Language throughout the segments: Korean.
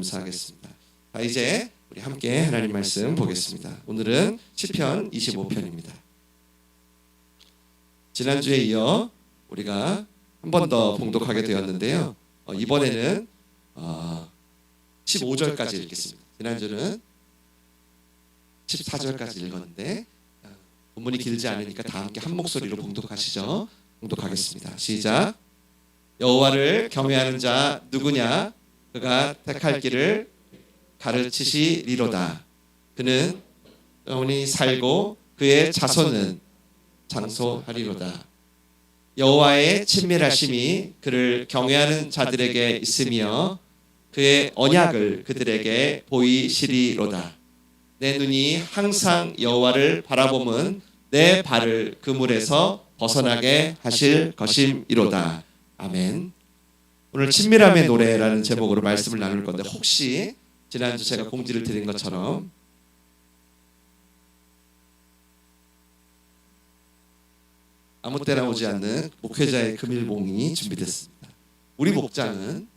감사하겠습니다. 자, 이제 우리 함께 하나님 말씀 보겠습니다. 오늘은 시편 25편입니다. 지난주에 이어 우리가 한 번 더 봉독하게 되었는데요. 이번에는 15절까지 읽겠습니다. 지난주는 14절까지 읽었는데 본문이 길지 않으니까 다 함께 한 목소리로 봉독하시죠. 봉독하겠습니다. 시작. 여호와를 경외하는 자 누구냐? 그가 택할 길을 가르치시리로다. 그는 영원히 살고 그의 자손은 장소하리로다. 여호와의 친밀하심이 그를 경외하는 자들에게 있으며 그의 언약을 그들에게 보이시리로다. 내 눈이 항상 여호와를 바라보면 내 발을 그물에서 벗어나게 하실 것임이로다. 아멘. 오늘 친밀함의 노래라는 제목으로 말씀을 나눌 건데, 혹시 지난주 제가 공지를 드린 것처럼 아무 때나 오지 않는 목회자의 금일봉이 준비됐습니다. 우리 목장은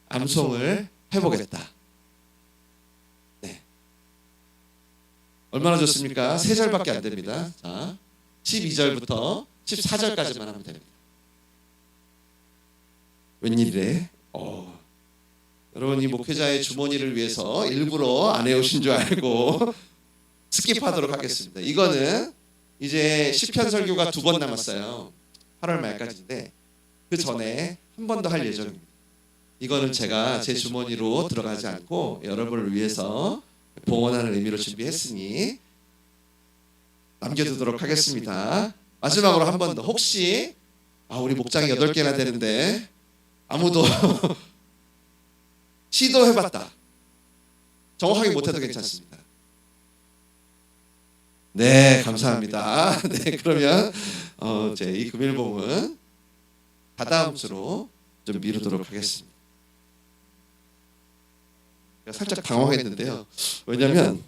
암송을 해보겠다. 네. 얼마나 좋습니까? 3절밖에 안 됩니다. 자, 12절부터 14절까지만 하면 됩니다. 웬일이래? 여러분, 이 목회자의 주머니를 위해서 일부러 안 해오신 줄 알고 스킵하도록 하겠습니다. 이거는 이제 시편 설교가 2번 남았어요. 8월 말까지인데 그 전에 한 번 더 할 예정입니다. 이거는 제가 제 주머니로 들어가지 않고 여러분을 위해서 봉헌하는 의미로 준비했으니 남겨두도록 하겠습니다. 마지막으로 한 번 더, 혹시 우리 목장이 8개나 되는데 아무도 시도해봤다, 정확하게 못해도 괜찮습니다. 네, 감사합니다. 네, 그러면 제 이 금일봉은 다다음 주로 좀 미루도록 하겠습니다. 살짝 당황했는데요. 왜냐하면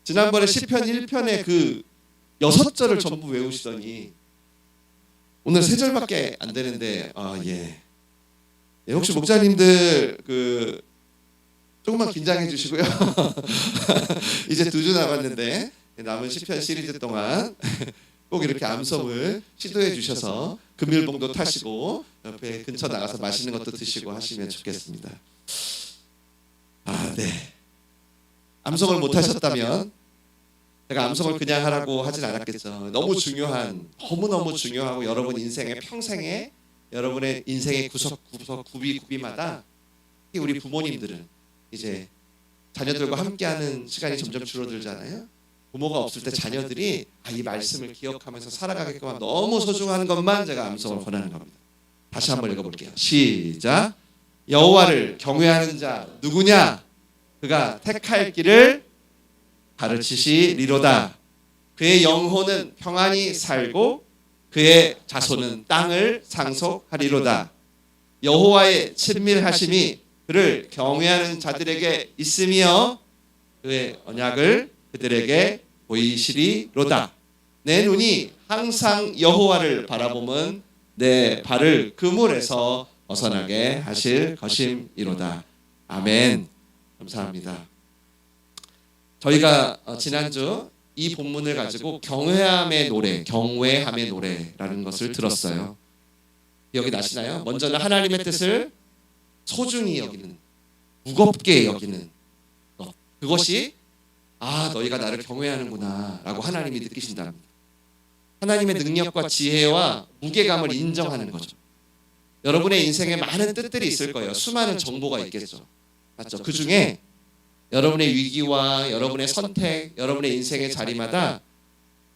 지난번에 시편 1편의 그 6절을 전부 외우시더니 오늘 3절밖에 안 되는데 예. 혹시 목사님들 조금만 긴장해 주시고요. 이제 2주 남았는데 남은 시편 시리즈 동안 꼭 이렇게 암송을 시도해 주셔서 금일봉도 타시고 옆에 근처 나가서 맛있는 것도 드시고 하시면 좋겠습니다. 네. 암송을 못 하셨다면 제가 암송을 그냥 하라고 하진 않았겠죠. 너무 중요한, 너무너무 중요하고 여러분 인생의 평생에, 여러분의 인생의 구석구석 구비구비마다 우리 부모님들은 이제 자녀들과 함께하는 시간이 점점 줄어들잖아요. 부모가 없을 때 자녀들이 이 말씀을 기억하면서 살아가게끔 한 너무 소중한 것만 제가 암송을 권하는 겁니다. 다시 한번 읽어볼게요. 시작. 여호와를 경외하는 자 누구냐? 그가 택할 길을 가르치시리로다. 그의 영혼은 평안히 살고 그의 자손은 땅을 상속하리로다. 여호와의 친밀하심이 그를 경외하는 자들에게 있으며 그의 언약을 그들에게 보이시리로다. 내 눈이 항상 여호와를 바라보면 내 발을 그물에서 벗어나게 하실 것임이로다. 아멘. 감사합니다. 저희가 지난주 이 본문을 가지고 경외함의 노래라는 것을 들었어요. 기억이 나시나요? 먼저는 하나님의 뜻을 소중히 여기는, 무겁게 여기는 것. 그것이 너희가 나를 경외하는구나 라고 하나님이 느끼신답니다. 하나님의 능력과 지혜와 무게감을 인정하는 거죠. 여러분의 인생에 많은 뜻들이 있을 거예요. 수많은 정보가 있겠죠. 맞죠? 그 중에 여러분의 위기와 여러분의 선택, 여러분의 인생의 자리마다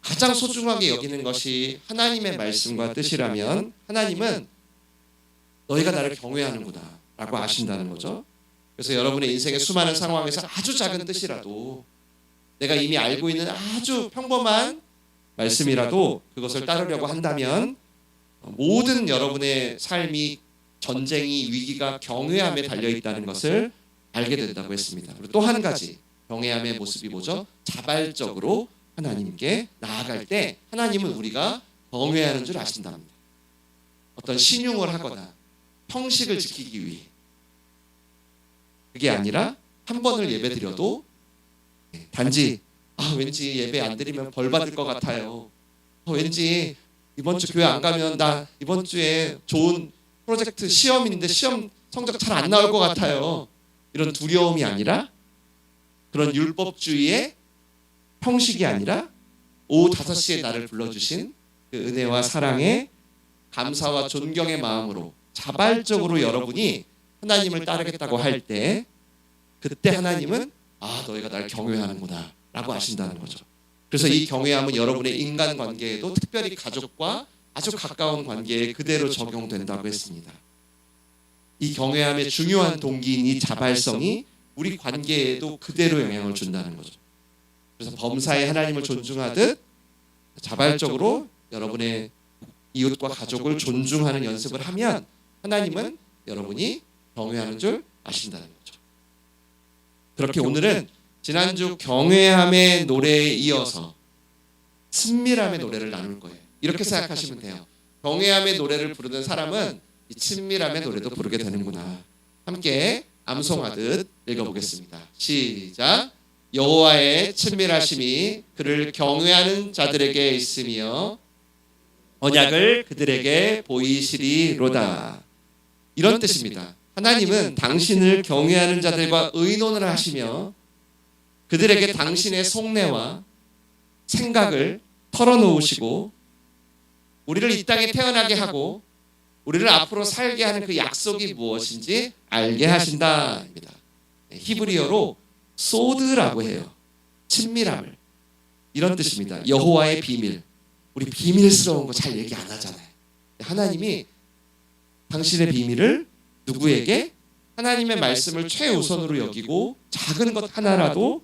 가장 소중하게 여기는 것이 하나님의 말씀과 뜻이라면 하나님은 너희가 나를 경외하는구나 라고 아신다는 거죠. 그래서 여러분의 인생의 수많은 상황에서 아주 작은 뜻이라도, 내가 이미 알고 있는 아주 평범한 말씀이라도 그것을 따르려고 한다면 모든 여러분의 삶이, 전쟁이, 위기가 경외함에 달려있다는 것을 알게 된다고 했습니다. 그리고 또 한 가지 경외함의 모습이 뭐죠? 자발적으로 하나님께 나아갈 때 하나님은 우리가 경외하는 줄 아신답니다. 어떤 신용을 하거나 형식을 지키기 위해 그게 아니라 한 번을 예배드려도 단지 왠지 예배 안 드리면 벌 받을 것 같아요. 왠지 이번 주 교회 안 가면 나 이번 주에 좋은 프로젝트 시험인데 시험 성적 잘 안 나올 것 같아요. 이런 두려움이 아니라, 그런 율법주의의 형식이 아니라 오후 5시에 나를 불러주신 그 은혜와 사랑에 감사와 존경의 마음으로 자발적으로 여러분이 하나님을 따르겠다고 할 때, 그때 하나님은 너희가 날 경외하는구나 라고 하신다는 거죠. 그래서 이 경외함은 여러분의 인간관계에도, 특별히 가족과 아주 가까운 관계에 그대로 적용된다고 했습니다. 이 경외함의 중요한 동기인 이 자발성이 우리 관계에도 그대로 영향을 준다는 거죠. 그래서 범사에 하나님을 존중하듯 자발적으로 여러분의 이웃과 가족을 존중하는 연습을 하면 하나님은 여러분이 경외하는 줄 아신다는 거죠. 그렇게 오늘은 지난주 경외함의 노래에 이어서 친밀함의 노래를 나눌 거예요. 이렇게 생각하시면 돼요. 경외함의 노래를 부르는 사람은 이 친밀함의 노래도 부르게 되는구나. 함께 암송하듯 읽어보겠습니다. 시작. 여호와의 친밀하심이 그를 경외하는 자들에게 있으며 언약을 그들에게 보이시리로다. 이런 뜻입니다. 하나님은 당신을 경외하는 자들과 의논을 하시며 그들에게 당신의 속내와 생각을 털어놓으시고 우리를 이 땅에 태어나게 하고 우리를 앞으로 살게 하는 그 약속이 무엇인지 알게 하신다입니다. 히브리어로 소드라고 해요. 친밀함을. 이런 뜻입니다. 여호와의 비밀. 우리 비밀스러운 거 잘 얘기 안 하잖아요. 하나님이 당신의 비밀을 누구에게? 하나님의 말씀을 최우선으로 여기고 작은 것 하나라도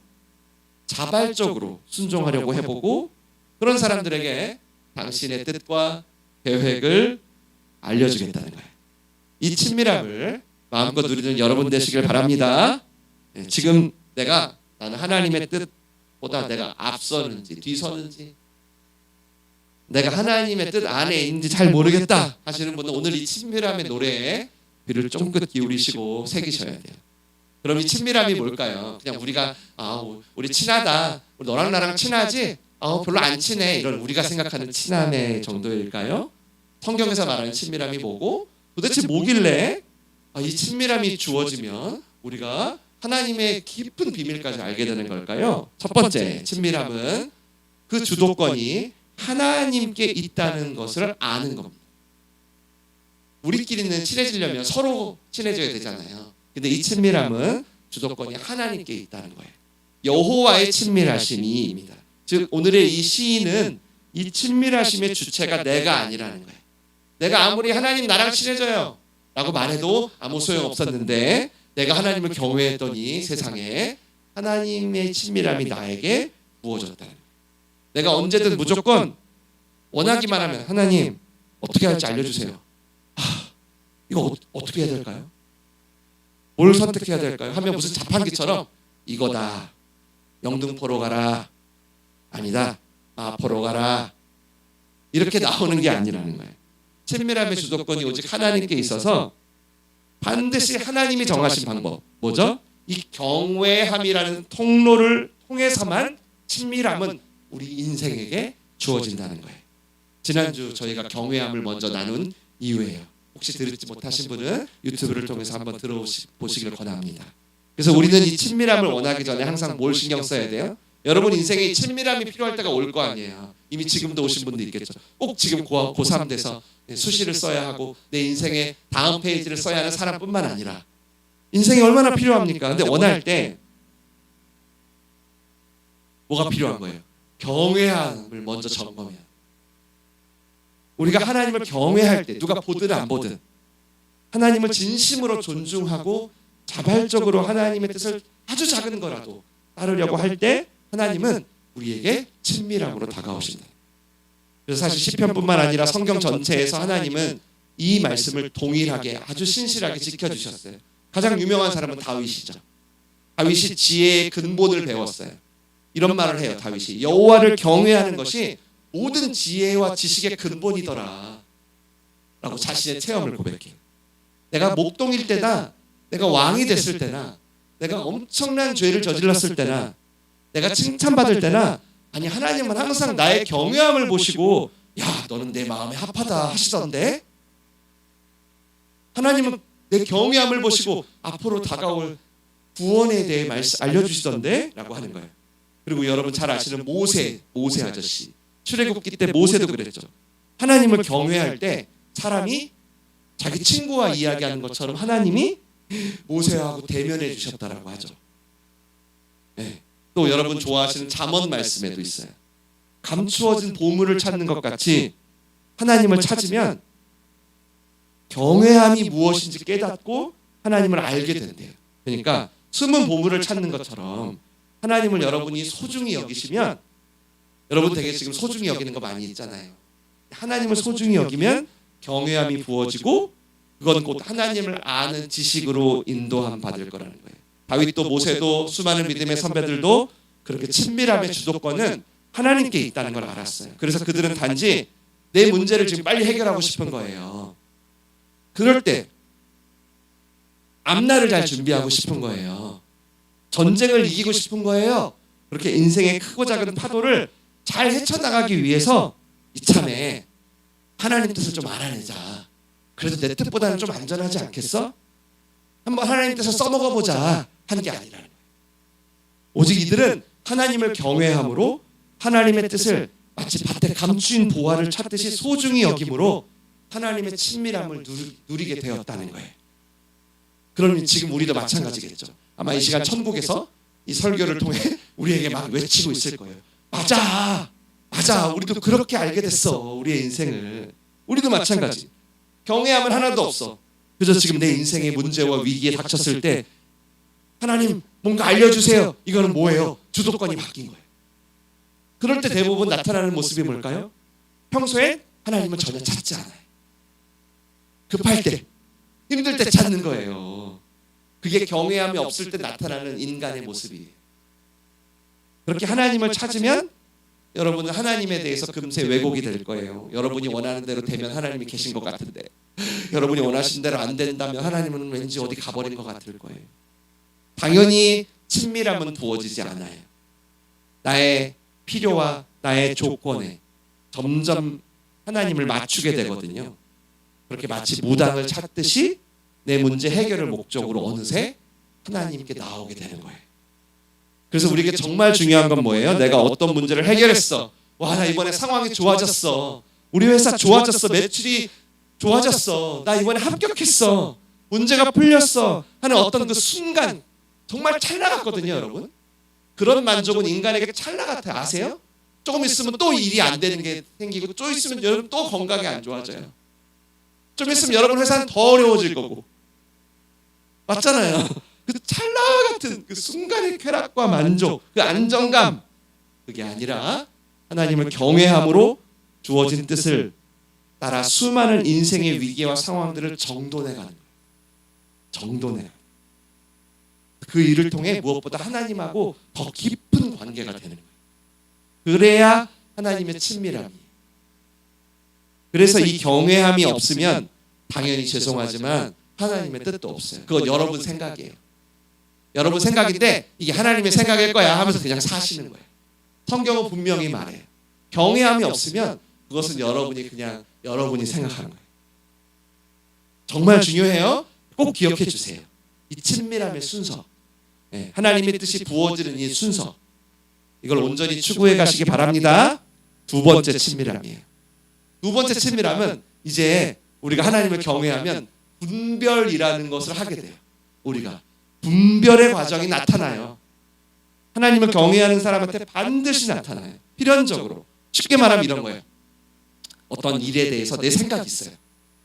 자발적으로 순종하려고 해보고 그런 사람들에게 당신의 뜻과 계획을 알려주겠다는 거예요. 이 친밀함을 마음껏 누리는 여러분 되시길 바랍니다. 지금 나는 하나님의 뜻보다 내가 앞서는지 뒤서는지, 내가 하나님의 뜻 안에 있는지 잘 모르겠다 하시는 분은 오늘 이 친밀함의 노래에 귀를 쫑긋 기울이시고 새기셔야 돼요. 그럼 이 친밀함이 뭘까요? 그냥 우리가 우리 친하다, 우리 너랑 나랑 친하지? 별로 안 친해, 이런 우리가 생각하는 친함의 정도일까요? 성경에서 말하는 친밀함이 뭐고 도대체 뭐길래 이 친밀함이 주어지면 우리가 하나님의 깊은 비밀까지 알게 되는 걸까요? 첫 번째, 친밀함은 그 주도권이 하나님께 있다는 것을 아는 겁니다. 우리끼리는 친해지려면 서로 친해져야 되잖아요. 근데 이 친밀함은 주도권이 하나님께 있다는 거예요. 여호와의 친밀하심이입니다. 즉 오늘의 이 시인은 이 친밀하심의 주체가 내가 아니라는 거예요. 내가 아무리 하나님 나랑 친해져요 라고 말해도 아무 소용없었는데 내가 하나님을 경외했더니 세상에 하나님의 친밀함이 나에게 부어졌다는 거예요. 내가 언제든 무조건 원하기만 하면 하나님 어떻게 할지 알려주세요. 이거 어떻게 해야 될까요? 뭘 선택해야 될까요? 하면 무슨 자판기처럼 이거다. 영등포로 가라. 아니다. 마포로 가라. 이렇게 나오는 게 아니라는 거예요. 친밀함의 주도권이 오직 하나님께 있어서 반드시 하나님이 정하신 방법. 뭐죠? 이 경외함이라는 통로를 통해서만 친밀함은 우리 인생에게 주어진다는 거예요. 지난주 저희가 경외함을 먼저 나눈 이유예요. 혹시 들었지 못하신 분은 유튜브를 통해서 한번 들어보시기를 권합니다. 그래서 우리는 이 친밀함을 원하기 전에 항상 뭘 신경 써야 돼요? 여러분 인생에 이 친밀함이 필요할 때가 올 거 아니에요. 이미 지금도 오신 분도 있겠죠. 꼭 지금 고3 돼서 수시를 써야 하고 내 인생의 다음 페이지를 써야 하는 사람뿐만 아니라 인생이 얼마나 필요합니까? 근데 원할 때 뭐가 필요한 거예요? 경외함을 먼저 점검해야 돼요. 우리가 하나님을 경외할 때 누가 보든 안 보든 하나님을 진심으로 존중하고 자발적으로 하나님의 뜻을 아주 작은 거라도 따르려고 할 때 하나님은 우리에게 친밀함으로 다가오신다. 그래서 사실 시편뿐만 아니라 성경 전체에서 하나님은 이 말씀을 동일하게 아주 신실하게 지켜주셨어요. 가장 유명한 사람은 다윗이죠. 다윗이 지혜의 근본을 배웠어요. 이런 말을 해요. 다윗이 여호와를 경외하는 것이 모든 지혜와 지식의 근본이더라 라고 자신의 체험을 고백해요. 내가 목동일 때나 내가 왕이 됐을 때나 내가 엄청난 죄를 저질렀을 때나 내가 칭찬받을 때나 아니 하나님은 항상 나의 경외함을 보시고 야 너는 내 마음에 합하다 하시던데 하나님은 내 경외함을 보시고 앞으로 다가올 구원에 대해 알려주시던데 라고 하는 거예요. 그리고 여러분 잘 아시는 모세 아저씨 출애굽기 때 모세도 그랬죠. 하나님을 경외할 때 사람이 자기 친구와 이야기하는 것처럼 하나님이 모세하고 대면해 주셨다라고 하죠. 네. 또 여러분 좋아하시는 잠언 말씀에도 있어요. 감추어진 보물을 찾는 것 같이 하나님을 찾으면 경외함이 무엇인지 깨닫고 하나님을 알게 된대요. 그러니까 숨은 보물을 찾는 것처럼 하나님을 여러분이 소중히 여기시면 여러분 되게 지금 소중히 여기는 거 많이 있잖아요. 하나님을 소중히 여기면 경외함이 부어지고 그건 곧 하나님을 아는 지식으로 인도함 받을 거라는 거예요. 다윗도 모세도 수많은 믿음의 선배들도 그렇게 친밀함의 주도권은 하나님께 있다는 걸 알았어요. 그래서 그들은 단지 내 문제를 지금 빨리 해결하고 싶은 거예요. 그럴 때 앞날을 잘 준비하고 싶은 거예요. 전쟁을 이기고 싶은 거예요. 그렇게 인생의 크고 작은 파도를 잘 헤쳐나가기 위해서 이참에 하나님 뜻을 좀 알아내자. 그래도 내 뜻보다는 좀 안전하지 않겠어? 한번 하나님 뜻을 써먹어보자 하는 게 아니라는 거예요. 오직 이들은 하나님을 경외함으로 하나님의 뜻을 마치 밭에 감추인 보화를 찾듯이 소중히 여김으로 하나님의 친밀함을 누리게 되었다는 거예요. 그러면 지금 우리도 마찬가지겠죠. 아마 이 시간 천국에서 이 설교를 통해 우리에게 막 외치고 있을 거예요. 맞아. 우리도 그렇게 알게 됐어. 우리의 인생을. 우리도 마찬가지. 경외함은 하나도 없어. 그저 지금 내 인생의 문제와 위기에 닥쳤을 때 하나님 뭔가 알려주세요. 이거는 뭐예요? 주도권이 바뀐 거예요. 그럴 때 대부분 나타나는 모습이 뭘까요? 평소에 하나님을 전혀 찾지 않아요. 급할 때, 힘들 때 찾는 거예요. 그게 경외함이 없을 때 나타나는 인간의 모습이에요. 그렇게 하나님을 찾으면 여러분은 하나님에 대해서 금세 왜곡이 될 거예요. 여러분이 원하는 대로 되면 하나님이 계신 것 같은데 여러분이 원하신 대로 안 된다면 하나님은 왠지 어디 가버린 것 같을 거예요. 당연히 친밀함은 부어지지 않아요. 나의 필요와 나의 조건에 점점 하나님을 맞추게 되거든요. 그렇게 마치 무당을 찾듯이 내 문제 해결을 목적으로 어느새 하나님께 나오게 되는 거예요. 그래서 우리에게 정말 중요한 건 뭐예요? 내가 어떤 문제를 해결했어. 와, 나 이번에 상황이 좋아졌어. 우리 회사 좋아졌어. 매출이 좋아졌어. 나 이번에 합격했어. 문제가 풀렸어. 하는 어떤 그 순간 정말 찰나 같거든요, 여러분. 그런 만족은 인간에게 찰나 같아요. 아세요? 조금 있으면 또 일이 안 되는 게 생기고 좀 있으면 여러분 또 건강이 안 좋아져요. 좀 있으면 여러분 회사는 더 어려워질 거고. 맞잖아요. 그 찰나 같은 그 순간의 쾌락과 만족, 그 안정감, 그게 아니라 하나님을 경외함으로 주어진 뜻을 따라 수많은 인생의 위기와 상황들을 정돈해가는 거예요. 정돈해. 그 일을 통해 무엇보다 하나님하고 더 깊은 관계가 되는 거예요. 그래야 하나님의 친밀함이. 그래서 이 경외함이 없으면 당연히 죄송하지만 하나님의 뜻도 없어요. 그건 여러분 생각이에요. 여러분 생각인데 이게 하나님의 생각일 거야 하면서 그냥 사시는 거예요. 성경은 분명히 말해요. 경외함이 없으면 그것은 여러분이 그냥 여러분이 생각하는 거예요. 정말 중요해요. 꼭 기억해 주세요. 이 친밀함의 순서, 하나님의 뜻이 부어지는 이 순서, 이걸 온전히 추구해 가시기 바랍니다. 두 번째 친밀함이에요. 두 번째 친밀함은 이제 우리가 하나님을 경외하면 분별이라는 것을 하게 돼요. 우리가 분별의 과정이 나타나요. 하나님을 경외하는 사람한테 반드시 나타나요. 필연적으로. 쉽게 말하면 이런 거예요. 어떤 일에 대해서 내 생각이 있어요.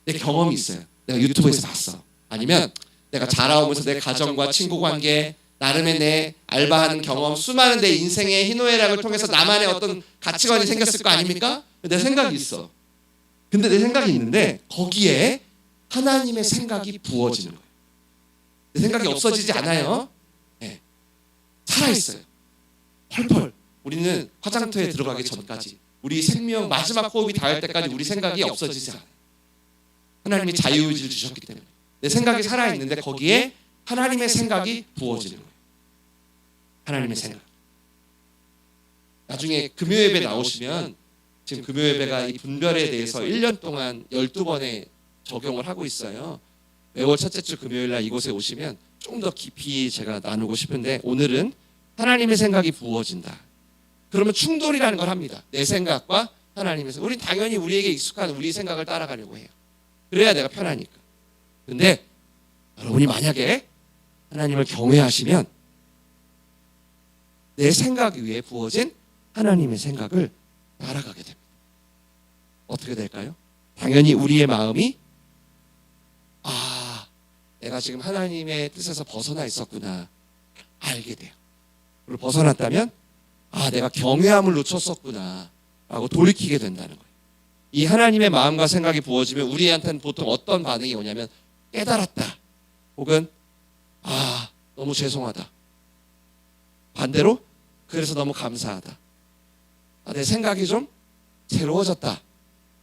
내 경험이 있어요. 내가 유튜브에서 봤어. 아니면 내가 자라오면서 내 가정과 친구 관계, 나름의 내 알바하는 경험, 수많은 내 인생의 희노애락을 통해서 나만의 어떤 가치관이 생겼을 거 아닙니까? 내 생각이 있어. 근데 내 생각이 있는데 거기에 하나님의 생각이 부어지는 거예요. 내 생각이 없어지지 않아요. 네. 살아있어요. 펄펄. 우리는 화장터에 들어가기 전까지, 우리 생명 마지막 호흡이 닿을 때까지 우리 생각이 없어지지 않아요. 하나님이 자유의지를 주셨기 때문에 내 생각이 살아있는데 거기에 하나님의 생각이 부어지는 거예요. 하나님의 생각. 나중에 금요예배 나오시면 지금 금요예배가 이 분별에 대해서 1년 동안 12번에 적용을 하고 있어요. 매월 첫째 주 금요일 날 이곳에 오시면 좀 더 깊이 제가 나누고 싶은데, 오늘은 하나님의 생각이 부어진다. 그러면 충돌이라는 걸 합니다. 내 생각과 하나님의 생각. 우린 당연히 우리에게 익숙한 우리 생각을 따라가려고 해요. 그래야 내가 편하니까. 근데 여러분이 만약에 하나님을 경외하시면 내 생각 위에 부어진 하나님의 생각을 따라가게 됩니다. 어떻게 될까요? 당연히 우리의 마음이 내가 지금 하나님의 뜻에서 벗어나 있었구나 알게 돼요. 그리고 벗어났다면 내가 경외함을 놓쳤었구나 라고 돌이키게 된다는 거예요. 이 하나님의 마음과 생각이 부어지면 우리한테는 보통 어떤 반응이 오냐면 깨달았다, 혹은 너무 죄송하다, 반대로 그래서 너무 감사하다, 내 생각이 좀 새로워졌다,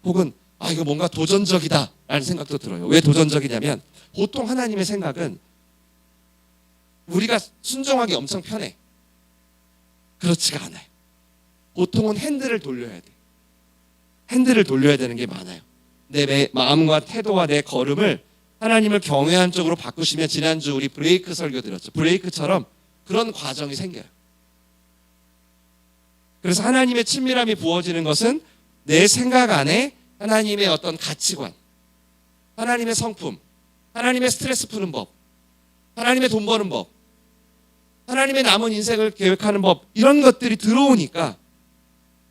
혹은 이거 뭔가 도전적이다 라는 생각도 들어요. 왜 도전적이냐면 보통 하나님의 생각은 우리가 순종하기 엄청 편해. 그렇지가 않아요. 보통은 핸들을 돌려야 돼. 핸들을 돌려야 되는 게 많아요. 내 마음과 태도와 내 걸음을 하나님을 경외한 쪽으로 바꾸시면, 지난주 우리 브레이크 설교 드렸죠. 브레이크처럼 그런 과정이 생겨요. 그래서 하나님의 친밀함이 부어지는 것은 내 생각 안에 하나님의 어떤 가치관, 하나님의 성품, 하나님의 스트레스 푸는 법, 하나님의 돈 버는 법, 하나님의 남은 인생을 계획하는 법, 이런 것들이 들어오니까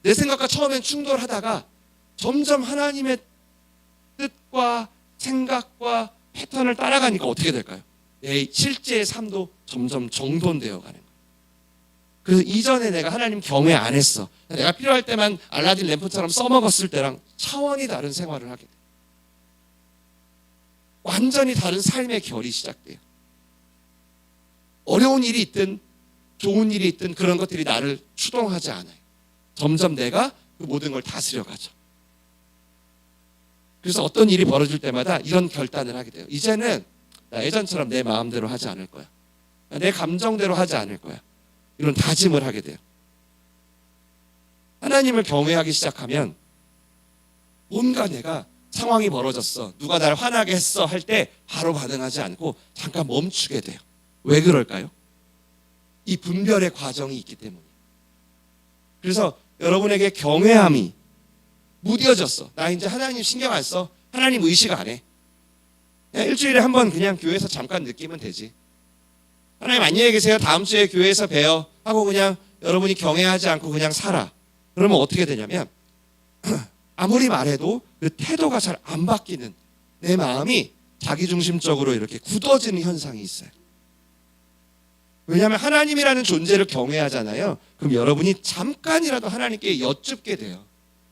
내 생각과 처음엔 충돌하다가 점점 하나님의 뜻과 생각과 패턴을 따라가니까 어떻게 될까요? 내 실제의 삶도 점점 정돈되어 가는 거예요. 그래서 이전에 내가 하나님 경외 안 했어. 내가 필요할 때만 알라딘 램프처럼 써먹었을 때랑 차원이 다른 생활을 하게 돼요. 완전히 다른 삶의 결이 시작돼요. 어려운 일이 있든 좋은 일이 있든 그런 것들이 나를 추동하지 않아요. 점점 내가 그 모든 걸 다스려 가죠. 그래서 어떤 일이 벌어질 때마다 이런 결단을 하게 돼요. 이제는 나 예전처럼 내 마음대로 하지 않을 거야. 내 감정대로 하지 않을 거야. 이런 다짐을 하게 돼요. 하나님을 경외하기 시작하면 뭔가 내가 상황이 벌어졌어, 누가 날 화나게 했어 할 때 바로 반응하지 않고 잠깐 멈추게 돼요. 왜 그럴까요? 이 분별의 과정이 있기 때문이에요. 그래서 여러분에게 경외함이 무뎌졌어. 나 이제 하나님 신경 안 써. 하나님 의식 안 해. 그냥 일주일에 한 번 그냥 교회에서 잠깐 느끼면 되지. 하나님 안녕히 계세요, 다음 주에 교회에서 봬요 하고 그냥 여러분이 경외하지 않고 그냥 살아. 그러면 어떻게 되냐면 아무리 말해도 그 태도가 잘 안 바뀌는, 내 마음이 자기중심적으로 이렇게 굳어지는 현상이 있어요. 왜냐하면 하나님이라는 존재를 경외하잖아요. 그럼 여러분이 잠깐이라도 하나님께 여쭙게 돼요.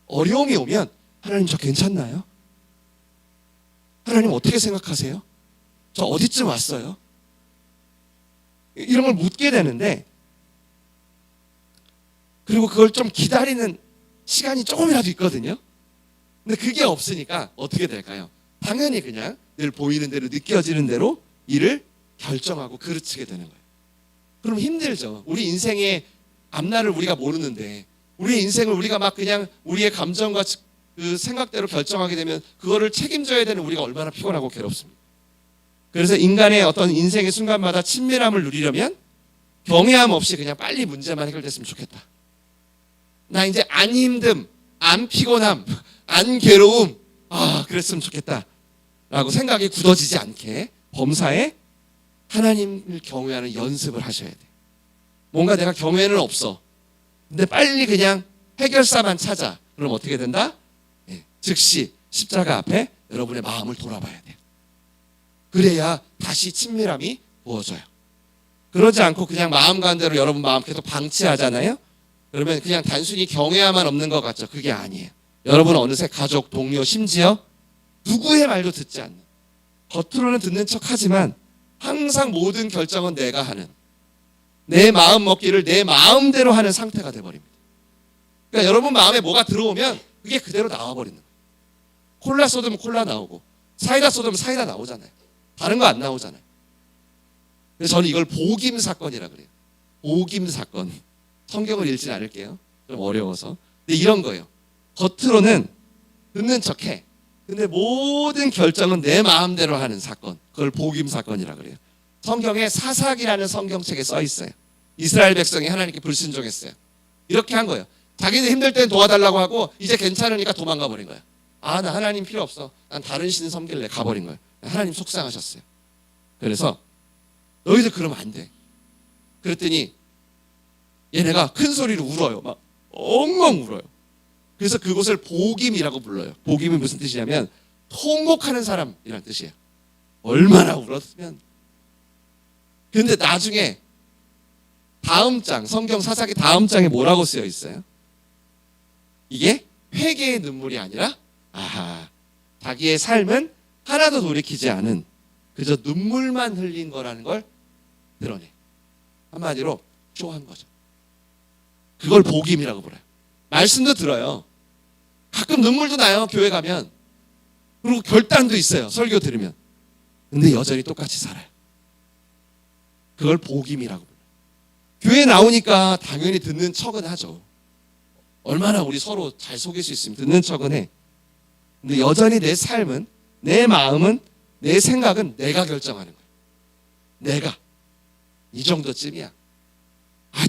어려움이 오면 하나님 저 괜찮나요? 하나님 어떻게 생각하세요? 저 어디쯤 왔어요? 이런 걸 묻게 되는데, 그리고 그걸 좀 기다리는 시간이 조금이라도 있거든요. 근데 그게 없으니까 어떻게 될까요? 당연히 그냥 늘 보이는 대로 느껴지는 대로 일을 결정하고 그르치게 되는 거예요. 그럼 힘들죠. 우리 인생의 앞날을 우리가 모르는데 우리의 인생을 우리가 막 그냥 우리의 감정과 그 생각대로 결정하게 되면 그거를 책임져야 되는 우리가 얼마나 피곤하고 괴롭습니까? 그래서 인간의 어떤 인생의 순간마다 친밀함을 누리려면 경외함 없이 그냥 빨리 문제만 해결됐으면 좋겠다. 나 이제 안 힘듦, 안 피곤함, 안 괴로움, 그랬으면 좋겠다 라고 생각이 굳어지지 않게 범사에 하나님을 경외하는 연습을 하셔야 돼요. 뭔가 내가 경외는 없어, 근데 빨리 그냥 해결사만 찾아. 그럼 어떻게 된다? 즉시 십자가 앞에 여러분의 마음을 돌아봐야 돼요. 그래야 다시 친밀함이 부어져요. 그러지 않고 그냥 마음 가는 대로 여러분 마음 계속 방치하잖아요. 그러면 그냥 단순히 경외야만 없는 것 같죠. 그게 아니에요. 여러분은 어느새 가족, 동료, 심지어 누구의 말도 듣지 않는, 겉으로는 듣는 척하지만 항상 모든 결정은 내가 하는, 내 마음 먹기를 내 마음대로 하는 상태가 돼버립니다. 그러니까 여러분 마음에 뭐가 들어오면 그게 그대로 나와버리는 거예요. 콜라 쏟으면 콜라 나오고, 사이다 쏟으면 사이다 나오잖아요. 다른 거 안 나오잖아요. 그래서 저는 이걸 복임 사건이라 그래요. 복임 사건. 성경을 읽진 않을게요. 좀 어려워서. 근데 이런 거예요. 겉으로는 듣는 척해. 근데 모든 결정은 내 마음대로 하는 사건. 그걸 복임 사건이라 그래요. 성경에 사사기라는 성경책에 써 있어요. 이스라엘 백성이 하나님께 불순종했어요. 이렇게 한 거예요. 자기들 힘들 땐 도와달라고 하고 이제 괜찮으니까 도망가 버린 거예요. 아, 나 하나님 필요 없어. 난 다른 신 섬길래 가버린 거예요. 하나님 속상하셨어요. 그래서 너희들 그러면 안 돼. 그랬더니 얘네가 큰 소리로 울어요. 막 엉엉 울어요. 그래서 그곳을 복임이라고 불러요. 복임이 무슨 뜻이냐면 통곡하는 사람이란 뜻이에요. 얼마나 울었으면. 근데 나중에 다음 장, 성경 사사기 다음 장에 뭐라고 쓰여 있어요? 이게 회개의 눈물이 아니라 자기의 삶은 하나도 돌이키지 않은 그저 눈물만 흘린 거라는 걸 드러내. 한마디로 쇼한 거죠. 그걸 복임이라고 불러요. 말씀도 들어요. 가끔 눈물도 나요. 교회 가면. 그리고 결단도 있어요. 설교 들으면. 근데 여전히 똑같이 살아요. 그걸 복임이라고 불러요. 교회 나오니까 당연히 듣는 척은 하죠. 얼마나 우리 서로 잘 속일 수 있으면 듣는 척은 해. 근데 여전히 내 삶은, 내 마음은, 내 생각은 내가 결정하는 거예요. 내가. 이 정도쯤이야.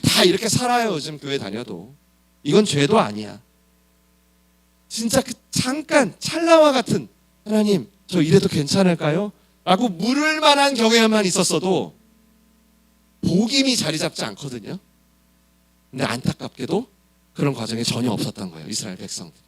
다 이렇게 살아요. 요즘 교회 다녀도. 이건 죄도 아니야. 진짜 그 잠깐 찰나와 같은 하나님 저 이래도 괜찮을까요? 라고 물을 만한 경외만 있었어도 복임이 자리 잡지 않거든요. 근데 안타깝게도 그런 과정이 전혀 없었던 거예요. 이스라엘 백성들.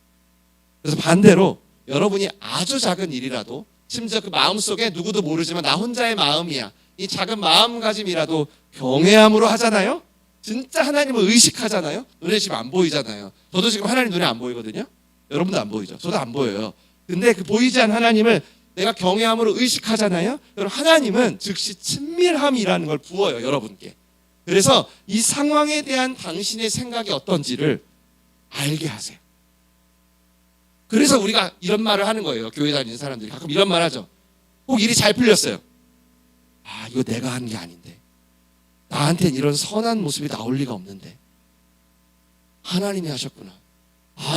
그래서 반대로 여러분이 아주 작은 일이라도 심지어 그 마음속에 누구도 모르지만 나 혼자의 마음이야. 이 작은 마음가짐이라도 경외함으로 하잖아요. 진짜 하나님을 의식하잖아요. 눈에 지금 안 보이잖아요. 저도 지금 하나님 눈에 안 보이거든요. 여러분도 안 보이죠. 저도 안 보여요. 근데 그 보이지 않는 하나님을 내가 경외함으로 의식하잖아요. 여러분 하나님은 즉시 친밀함이라는 걸 부어요. 여러분께. 그래서 이 상황에 대한 당신의 생각이 어떤지를 알게 하세요. 그래서 우리가 이런 말을 하는 거예요. 교회 다니는 사람들이 가끔 이런 말 하죠. 꼭 일이 잘 풀렸어요. 이거 내가 한 게 아닌데. 나한텐 이런 선한 모습이 나올 리가 없는데. 하나님이 하셨구나.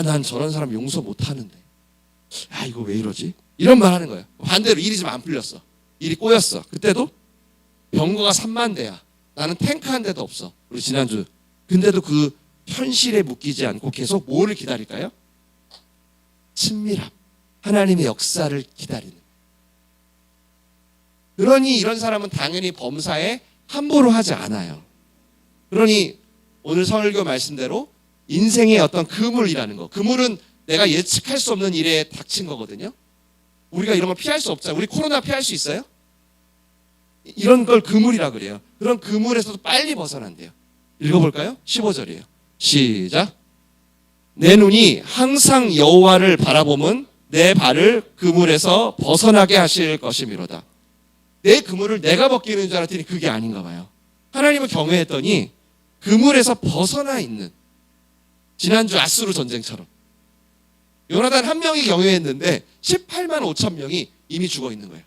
난 저런 사람 용서 못하는데. 이거 왜 이러지? 이런 말 하는 거예요. 반대로 일이 좀 안 풀렸어. 일이 꼬였어. 그때도 병거가 3만 대야. 나는 탱크 한 대도 없어. 우리 지난주. 근데도 그 현실에 묶이지 않고 계속 뭐를 기다릴까요? 친밀함. 하나님의 역사를 기다리는. 그러니 이런 사람은 당연히 범사에 함부로 하지 않아요. 그러니 오늘 설교 말씀대로 인생의 어떤 그물이라는 거. 그물은 내가 예측할 수 없는 일에 닥친 거거든요. 우리가 이런 걸 피할 수 없잖아요. 우리 코로나 피할 수 있어요? 이런 걸 그물이라 그래요. 그런 그물에서도 빨리 벗어난대요. 읽어볼까요? 15절이에요. 시작. 내 눈이 항상 여호와를 바라보면 내 발을 그물에서 벗어나게 하실 것이미로다. 내 그물을 내가 벗기는 줄 알았더니 그게 아닌가 봐요. 하나님을 경외했더니 그물에서 벗어나 있는, 지난주 아수르 전쟁처럼 요나단 한 명이 경외했는데 18만 5천 명이 이미 죽어 있는 거예요.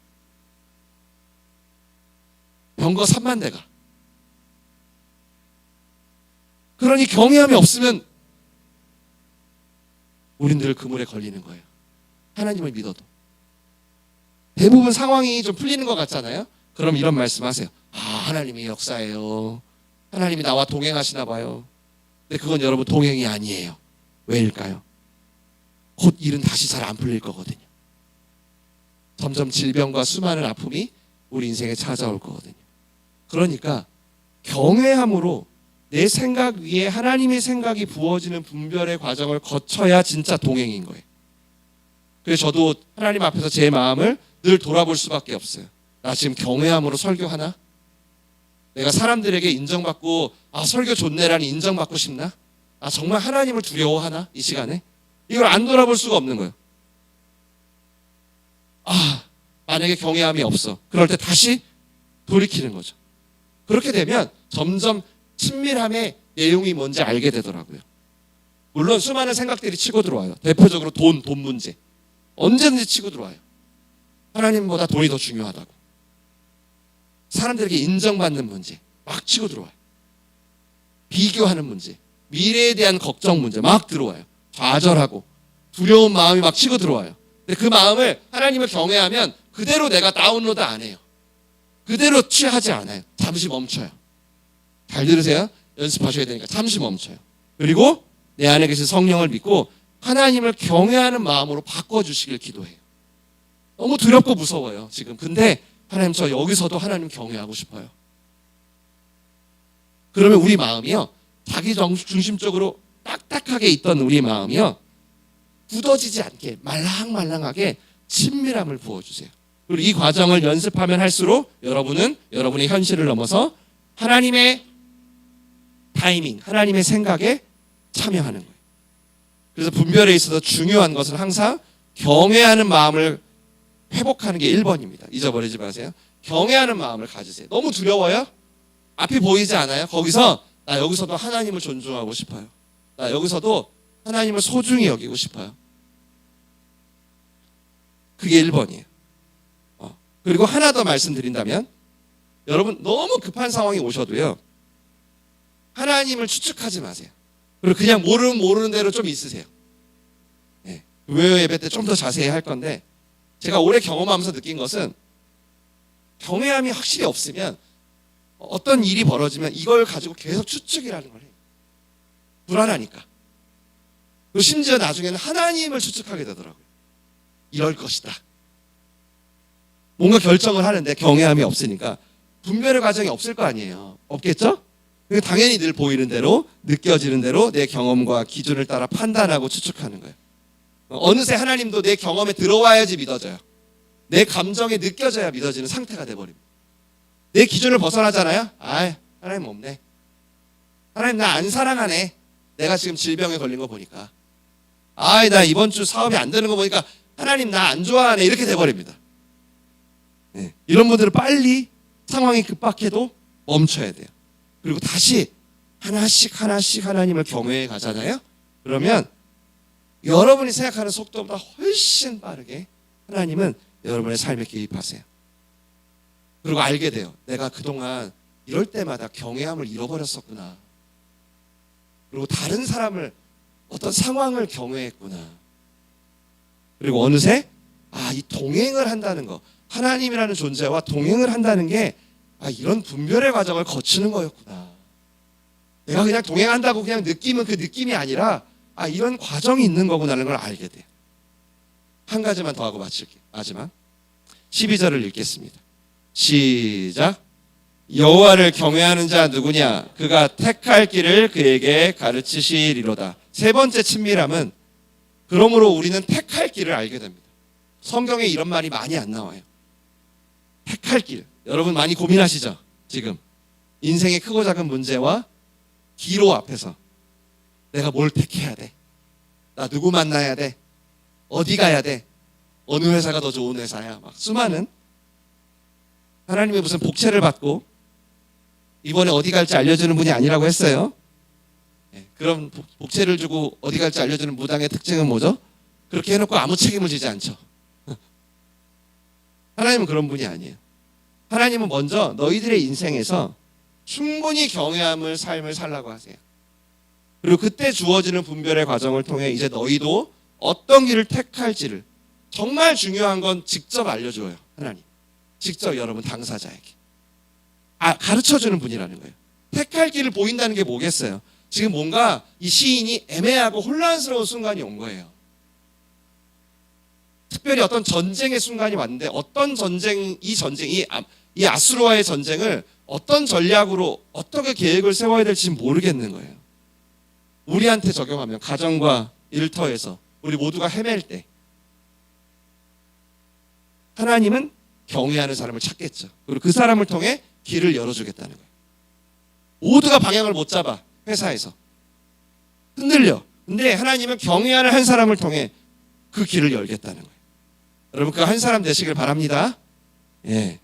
병거 3만 대가. 그러니 경외함이 없으면 우린 늘 그물에 걸리는 거예요. 하나님을 믿어도. 대부분 상황이 좀 풀리는 것 같잖아요. 그럼 이런 말씀하세요. 하나님의 역사예요. 하나님이 나와 동행하시나 봐요. 근데 그건 여러분 동행이 아니에요. 왜일까요? 곧 일은 다시 잘 안 풀릴 거거든요. 점점 질병과 수많은 아픔이 우리 인생에 찾아올 거거든요. 그러니까 경외함으로 내 생각 위에 하나님의 생각이 부어지는 분별의 과정을 거쳐야 진짜 동행인 거예요. 그래서 저도 하나님 앞에서 제 마음을 늘 돌아볼 수밖에 없어요. 나 지금 경외함으로 설교하나? 내가 사람들에게 인정받고 설교 좋네라는 인정받고 싶나? 정말 하나님을 두려워하나? 이 시간에? 이걸 안 돌아볼 수가 없는 거예요. 만약에 경외함이 없어. 그럴 때 다시 돌이키는 거죠. 그렇게 되면 점점 친밀함의 내용이 뭔지 알게 되더라고요. 물론 수많은 생각들이 치고 들어와요. 대표적으로 돈 문제. 언제든지 치고 들어와요. 하나님보다 돈이 더 중요하다고. 사람들에게 인정받는 문제 막 치고 들어와요. 비교하는 문제, 미래에 대한 걱정 문제 막 들어와요. 좌절하고 두려운 마음이 막 치고 들어와요. 근데 그 마음을 하나님을 경외하면 그대로 내가 다운로드 안 해요. 그대로 취하지 않아요. 잠시 멈춰요. 잘 들으세요. 연습하셔야 되니까 잠시 멈춰요. 그리고 내 안에 계신 성령을 믿고 하나님을 경외하는 마음으로 바꿔주시길 기도해요. 너무 두렵고 무서워요 지금. 근데 하나님, 저 여기서도 하나님 경외하고 싶어요. 그러면 우리 마음이요, 자기 중심적으로 딱딱하게 있던 우리 마음이요, 굳어지지 않게 말랑말랑하게 친밀함을 부어주세요. 그리고 이 과정을 연습하면 할수록 여러분은 여러분의 현실을 넘어서 하나님의 타이밍, 하나님의 생각에 참여하는 거예요. 그래서 분별에 있어서 중요한 것은 항상 경외하는 마음을 회복하는 게 1번입니다. 잊어버리지 마세요. 경외하는 마음을 가지세요. 너무 두려워요? 앞이 보이지 않아요? 거기서 나 여기서도 하나님을 존중하고 싶어요. 나 여기서도 하나님을 소중히 여기고 싶어요. 그게 1번이에요. 그리고 하나 더 말씀드린다면, 여러분 너무 급한 상황이 오셔도요, 하나님을 추측하지 마세요. 그리고 그냥 모르는 대로 좀 있으세요. 네. 외요 예배 때 좀 더 자세히 할 건데, 제가 오래 경험하면서 느낀 것은 경외함이 확실히 없으면 어떤 일이 벌어지면 이걸 가지고 계속 추측이라는 걸 해요. 불안하니까. 그리고 심지어 나중에는 하나님을 추측하게 되더라고요. 이럴 것이다. 뭔가 결정을 하는데 경외함이 없으니까 분별의 과정이 없을 거 아니에요. 없겠죠? 당연히 늘 보이는 대로, 느껴지는 대로 내 경험과 기준을 따라 판단하고 추측하는 거예요. 어느새 하나님도 내 경험에 들어와야지 믿어져요. 내 감정에 느껴져야 믿어지는 상태가 돼버립니다. 내 기준을 벗어나잖아요. 하나님 없네. 하나님 나 안 사랑하네. 내가 지금 질병에 걸린 거 보니까. 나 이번 주 사업이 안 되는 거 보니까 하나님 나 안 좋아하네. 이렇게 돼버립니다. 네. 이런 분들은 빨리 상황이 급박해도 멈춰야 돼요. 그리고 다시 하나씩 하나님을 경외해 가잖아요. 그러면 여러분이 생각하는 속도보다 훨씬 빠르게 하나님은 여러분의 삶에 개입하세요. 그리고 알게 돼요. 내가 그동안 이럴 때마다 경외함을 잃어버렸었구나. 그리고 다른 사람을, 어떤 상황을 경외했구나. 그리고 어느새 이 동행을 한다는 거, 하나님이라는 존재와 동행을 한다는 게 이런 분별의 과정을 거치는 거였구나. 내가 그냥 동행한다고 그냥 느끼면 그 느낌이 아니라 이런 과정이 있는 거구나라는 걸 알게 돼요. 한 가지만 더 하고 마칠게요. 마지막 12절을 읽겠습니다. 시작. 여호와를 경외하는 자 누구냐? 그가 택할 길을 그에게 가르치시리로다. 세 번째 친밀함은, 그러므로 우리는 택할 길을 알게 됩니다. 성경에 이런 말이 많이 안 나와요. 택할 길. 여러분 많이 고민하시죠? 지금 인생의 크고 작은 문제와 기로 앞에서 내가 뭘 택해야 돼? 나 누구 만나야 돼? 어디 가야 돼? 어느 회사가 더 좋은 회사야? 막 수많은, 하나님의 무슨 복채를 받고 이번에 어디 갈지 알려주는 분이 아니라고 했어요. 그럼 복채를 주고 어디 갈지 알려주는 무당의 특징은 뭐죠? 그렇게 해놓고 아무 책임을 지지 않죠. 하나님은 그런 분이 아니에요. 하나님은 먼저 너희들의 인생에서 충분히 경외함을 삶을 살라고 하세요. 그리고 그때 주어지는 분별의 과정을 통해 이제 너희도 어떤 길을 택할지를, 정말 중요한 건 직접 알려줘요. 하나님 직접 여러분 당사자에게 가르쳐주는 분이라는 거예요. 택할 길을 보인다는 게 뭐겠어요? 지금 뭔가 이 시인이 애매하고 혼란스러운 순간이 온 거예요. 특별히 어떤 전쟁의 순간이 왔는데, 어떤 전쟁, 이 아수르와의 전쟁을 어떤 전략으로 어떻게 계획을 세워야 될지 모르겠는 거예요. 우리한테 적용하면, 가정과 일터에서 우리 모두가 헤맬 때 하나님은 경외하는 사람을 찾겠죠. 그리고 그 사람을 통해 길을 열어주겠다는 거예요. 모두가 방향을 못 잡아. 회사에서 흔들려. 근데 하나님은 경외하는 한 사람을 통해 그 길을 열겠다는 거예요. 여러분 그 한 사람 되시길 바랍니다.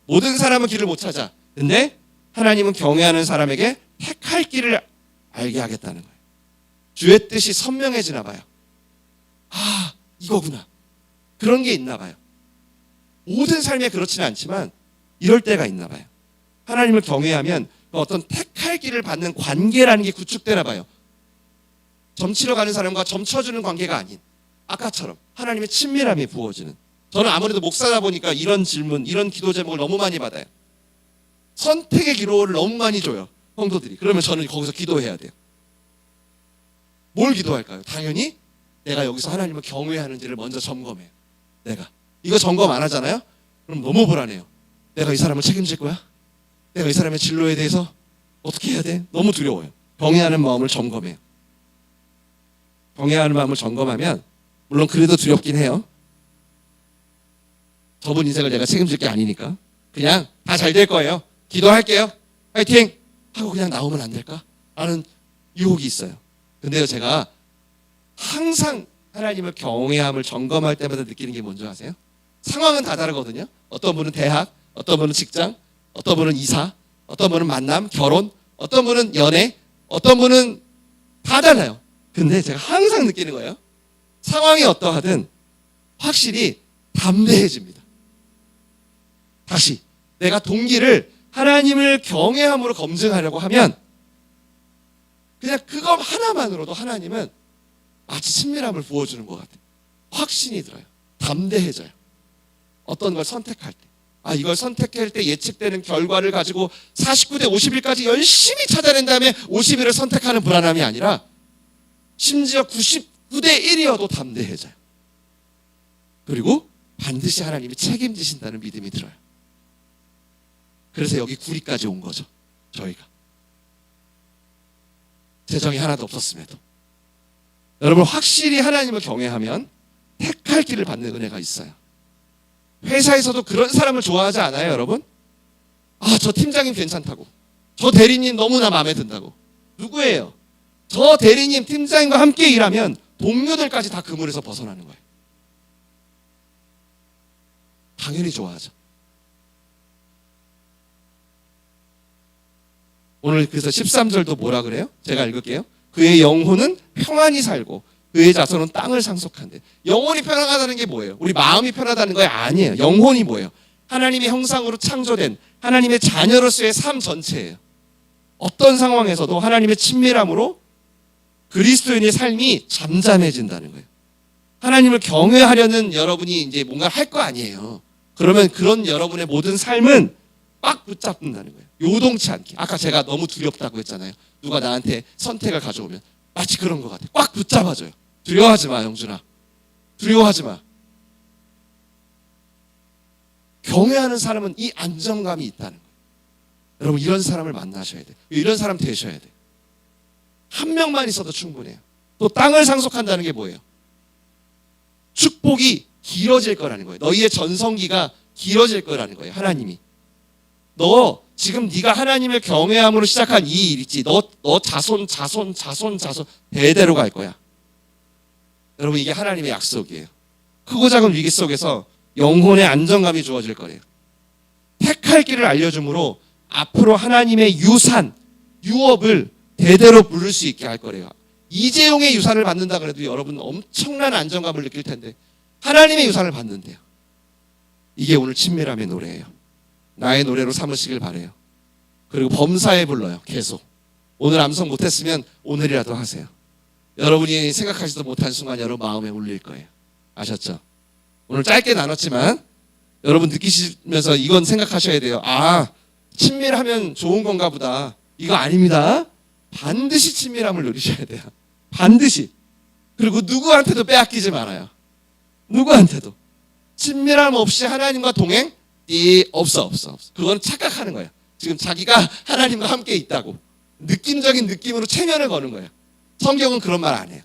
모든 사람은 길을 못 찾아. 근데 하나님은 경외하는 사람에게 택할 길을 알게 하겠다는 거예요. 주의 뜻이 선명해지나 봐요. 이거구나. 그런 게 있나 봐요. 모든 삶에 그렇지는 않지만 이럴 때가 있나 봐요. 하나님을 경외하면 어떤 택할 길을 받는 관계라는 게 구축되나 봐요. 점치러 가는 사람과 점쳐주는 관계가 아닌 아까처럼 하나님의 친밀함이 부어지는. 저는 아무래도 목사다 보니까 이런 질문, 이런 기도 제목을 너무 많이 받아요. 선택의 기도를 너무 많이 줘요, 성도들이. 그러면 저는 거기서 기도해야 돼요. 뭘 기도할까요? 당연히 내가 여기서 하나님을 경외하는지를 먼저 점검해요. 내가 이거 점검 안 하잖아요? 그럼 너무 불안해요. 내가 이 사람을 책임질 거야? 내가 이 사람의 진로에 대해서 어떻게 해야 돼? 너무 두려워요. 경외하는 마음을 점검해요. 경외하는 마음을 점검하면 물론 그래도 두렵긴 해요. 저분 인생을 내가 책임질 게 아니니까 그냥 다 잘 될 거예요. 기도할게요. 파이팅! 하고 그냥 나오면 안 될까? 라는 유혹이 있어요. 근데요, 제가 항상 하나님을 경외함을 점검할 때마다 느끼는 게 뭔지 아세요? 상황은 다 다르거든요. 어떤 분은 대학, 어떤 분은 직장, 어떤 분은 이사, 어떤 분은 만남, 결혼, 어떤 분은 연애, 어떤 분은 다 달라요. 근데 제가 항상 느끼는 거예요. 상황이 어떠하든 확실히 담대해집니다. 다시 내가 동기를 하나님을 경외함으로 검증하려고 하면 그냥 그것 하나만으로도 하나님은 마치 친밀함을 부어주는 것 같아요. 확신이 들어요. 담대해져요. 어떤 걸 선택할 때. 이걸 선택할 때 예측되는 결과를 가지고 49대 50일까지 열심히 찾아낸 다음에 50일을 선택하는 불안함이 아니라 심지어 99대 1이어도 담대해져요. 그리고 반드시 하나님이 책임지신다는 믿음이 들어요. 그래서 여기 구리까지 온 거죠. 저희가. 재정이 하나도 없었음에도. 여러분, 확실히 하나님을 경외하면 택할 길을 받는 은혜가 있어요. 회사에서도 그런 사람을 좋아하지 않아요, 여러분? 저 팀장님 괜찮다고. 저 대리님 너무나 마음에 든다고. 누구예요? 저 대리님, 팀장님과 함께 일하면 동료들까지 다 그물에서 벗어나는 거예요. 당연히 좋아하죠. 오늘 그래서 13절도 뭐라 그래요? 제가 읽을게요. 그의 영혼은 평안히 살고 그의 자손은 땅을 상속한대. 영혼이 편안하다는 게 뭐예요? 우리 마음이 편하다는 거예요? 아니에요. 영혼이 뭐예요? 하나님의 형상으로 창조된 하나님의 자녀로서의 삶 전체예요. 어떤 상황에서도 하나님의 친밀함으로 그리스도인의 삶이 잠잠해진다는 거예요. 하나님을 경외하려는 여러분이 이제 뭔가 할 거 아니에요. 그러면 그런 여러분의 모든 삶은 꽉 붙잡는다는 거예요. 요동치 않게. 아까 제가 너무 두렵다고 했잖아요. 누가 나한테 선택을 가져오면 마치 그런 것 같아요. 꽉 붙잡아줘요. 두려워하지 마, 영준아. 두려워하지 마. 경외하는 사람은 이 안정감이 있다는 거예요. 여러분, 이런 사람을 만나셔야 돼요. 이런 사람 되셔야 돼요. 한 명만 있어도 충분해요. 또 땅을 상속한다는 게 뭐예요? 축복이 길어질 거라는 거예요. 너희의 전성기가 길어질 거라는 거예요. 하나님이. 너 지금 네가 하나님을 경외함으로 시작한 이 일 있지. 너 자손 대대로 갈 거야. 여러분, 이게 하나님의 약속이에요. 크고 작은 위기 속에서 영혼의 안정감이 주어질 거예요. 택할 길을 알려줌으로 앞으로 하나님의 유산, 유업을 대대로 부를 수 있게 할 거래요. 이재용의 유산을 받는다 그래도 여러분 엄청난 안정감을 느낄 텐데 하나님의 유산을 받는데요. 이게 오늘 친밀함의 노래예요. 나의 노래로 삼으시길 바래요. 그리고 범사에 불러요. 계속. 오늘 암송 못했으면 오늘이라도 하세요. 여러분이 생각하지도 못한 순간 여러분 마음에 울릴 거예요. 아셨죠? 오늘 짧게 나눴지만 여러분 느끼시면서 이건 생각하셔야 돼요. 친밀하면 좋은 건가 보다. 이거 아닙니다. 반드시 친밀함을 누리셔야 돼요. 반드시. 그리고 누구한테도 빼앗기지 말아요. 누구한테도. 친밀함 없이 하나님과 동행? 없어. 그건 착각하는 거예요. 지금 자기가 하나님과 함께 있다고. 느낌적인 느낌으로 체면을 거는 거예요. 성경은 그런 말 안 해요.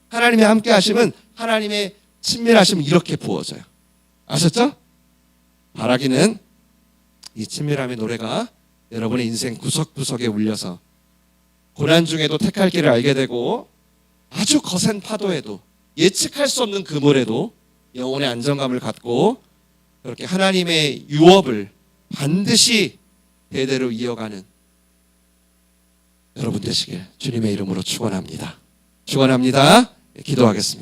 하나님의 함께 하심은 하나님의 친밀하심은 이렇게 부어져요. 아셨죠? 바라기는 이 친밀함의 노래가 여러분의 인생 구석구석에 울려서 고난 중에도 택할 길을 알게 되고 아주 거센 파도에도 예측할 수 없는 그물에도 영혼의 안정감을 갖고 그렇게 하나님의 유업을 반드시 대대로 이어가는 여러분 되시길 주님의 이름으로 축원합니다. 기도하겠습니다.